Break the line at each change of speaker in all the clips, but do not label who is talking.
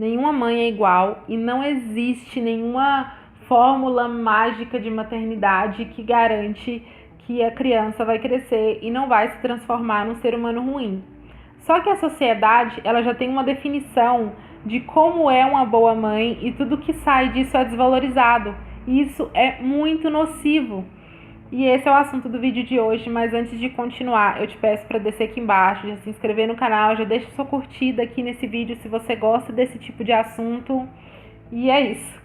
nenhuma mãe é igual e não existe nenhuma fórmula mágica de maternidade que garante que a criança vai crescer e não vai se transformar num ser humano ruim. Só que a sociedade, ela já tem uma definição de como é uma boa mãe e tudo que sai disso é desvalorizado. E isso é muito nocivo. E esse é o assunto do vídeo de hoje, mas antes de continuar, eu te peço para descer aqui embaixo, já se inscrever no canal, já deixa sua curtida aqui nesse vídeo se você gosta desse tipo de assunto. E é isso.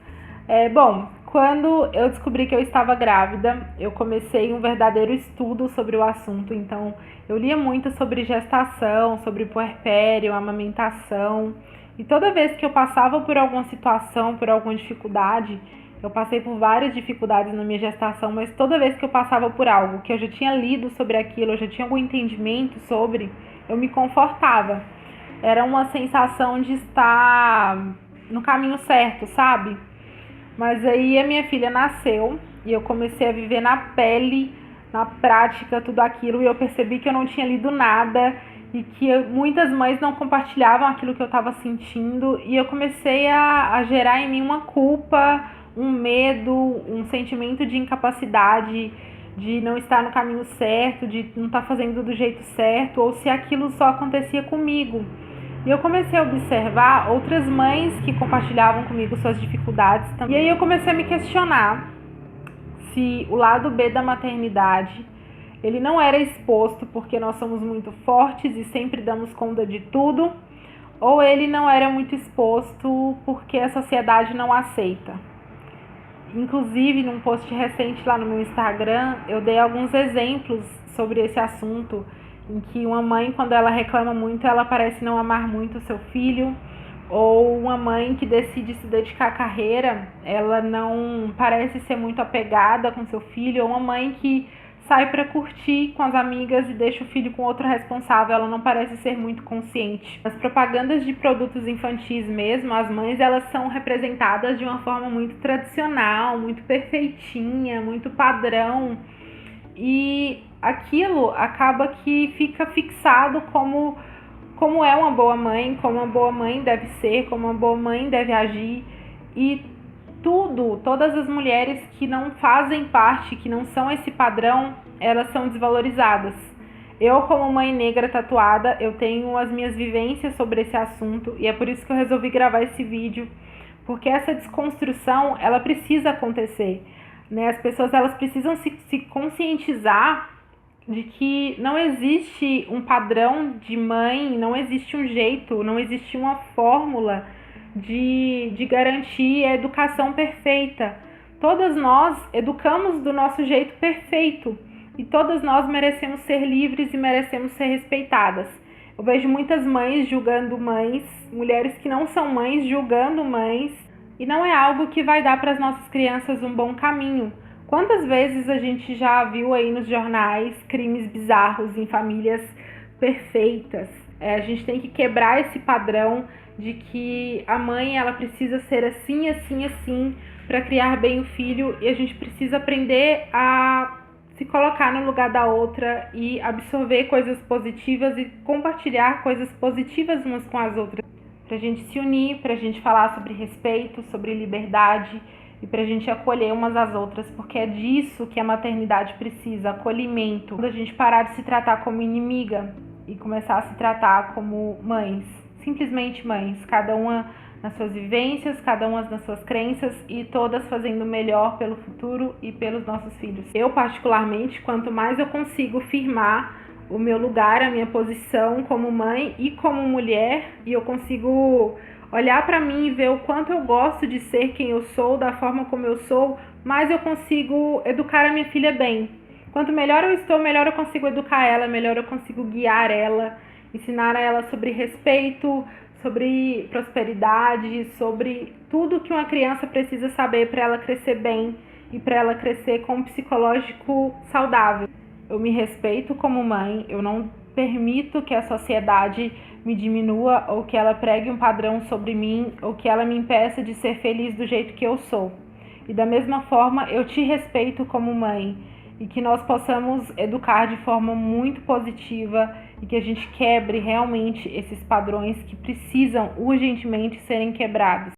Bom, quando eu descobri que eu estava grávida, eu comecei um verdadeiro estudo sobre o assunto. Então, eu lia muito sobre gestação, sobre puerpério, amamentação. E toda vez que eu passava por alguma situação, por alguma dificuldade, eu passei por várias dificuldades na minha gestação, mas toda vez que eu passava por algo que eu já tinha lido sobre aquilo, eu já tinha algum entendimento sobre, eu me confortava. Era uma sensação de estar no caminho certo, sabe? Mas aí a minha filha nasceu e eu comecei a viver na pele, na prática, tudo aquilo, e eu percebi que eu não tinha lido nada e que muitas mães não compartilhavam aquilo que eu estava sentindo, e eu comecei a gerar em mim uma culpa, um medo, um sentimento de incapacidade, de não estar no caminho certo, de não estar fazendo do jeito certo, ou se aquilo só acontecia comigo. E eu comecei a observar outras mães que compartilhavam comigo suas dificuldades também. E aí eu comecei a me questionar se o lado B da maternidade, ele não era exposto porque nós somos muito fortes e sempre damos conta de tudo, ou ele não era muito exposto porque a sociedade não aceita. Inclusive, num post recente lá no meu Instagram, eu dei alguns exemplos sobre esse assunto, em que uma mãe, quando ela reclama muito, ela parece não amar muito o seu filho, ou uma mãe que decide se dedicar à carreira, ela não parece ser muito apegada com seu filho, ou uma mãe que sai para curtir com as amigas e deixa o filho com outro responsável, ela não parece ser muito consciente. Nas propagandas de produtos infantis mesmo, as mães, elas são representadas de uma forma muito tradicional, muito perfeitinha, muito padrão, e aquilo acaba que fica fixado como é uma boa mãe, como uma boa mãe deve ser, como uma boa mãe deve agir. E todas as mulheres que não fazem parte, que não são esse padrão, elas são desvalorizadas. Eu, como mãe negra tatuada, eu tenho as minhas vivências sobre esse assunto, e é por isso que eu resolvi gravar esse vídeo, porque essa desconstrução, ela precisa acontecer, né? As pessoas, elas precisam se conscientizar de que não existe um padrão de mãe, não existe um jeito, não existe uma fórmula de garantir a educação perfeita. Todas nós educamos do nosso jeito perfeito e todas nós merecemos ser livres e merecemos ser respeitadas. Eu vejo muitas mães julgando mães, mulheres que não são mães julgando mães, e não é algo que vai dar para as nossas crianças um bom caminho. Quantas vezes a gente já viu aí nos jornais crimes bizarros em famílias perfeitas? A gente tem que quebrar esse padrão de que a mãe, ela precisa ser assim, assim, assim para criar bem o filho, e a gente precisa aprender a se colocar no lugar da outra e absorver coisas positivas e compartilhar coisas positivas umas com as outras, pra gente se unir, pra gente falar sobre respeito, sobre liberdade e pra gente acolher umas às outras, porque é disso que a maternidade precisa, acolhimento. Quando a gente parar de se tratar como inimiga e começar a se tratar como mães, simplesmente mães, cada uma nas suas vivências, cada uma nas suas crenças, e todas fazendo o melhor pelo futuro e pelos nossos filhos. Eu, particularmente, quanto mais eu consigo firmar o meu lugar, a minha posição como mãe e como mulher, e eu consigo olhar para mim e ver o quanto eu gosto de ser quem eu sou, da forma como eu sou, mais eu consigo educar a minha filha bem. Quanto melhor eu estou, melhor eu consigo educar ela, melhor eu consigo guiar ela, ensinar a ela sobre respeito, sobre prosperidade, sobre tudo que uma criança precisa saber para ela crescer bem e para ela crescer com um psicológico saudável. Eu me respeito como mãe, eu não permito que a sociedade me diminua ou que ela pregue um padrão sobre mim ou que ela me impeça de ser feliz do jeito que eu sou. E da mesma forma, eu te respeito como mãe. e que nós possamos educar de forma muito positiva e que a gente quebre realmente esses padrões que precisam urgentemente serem quebrados.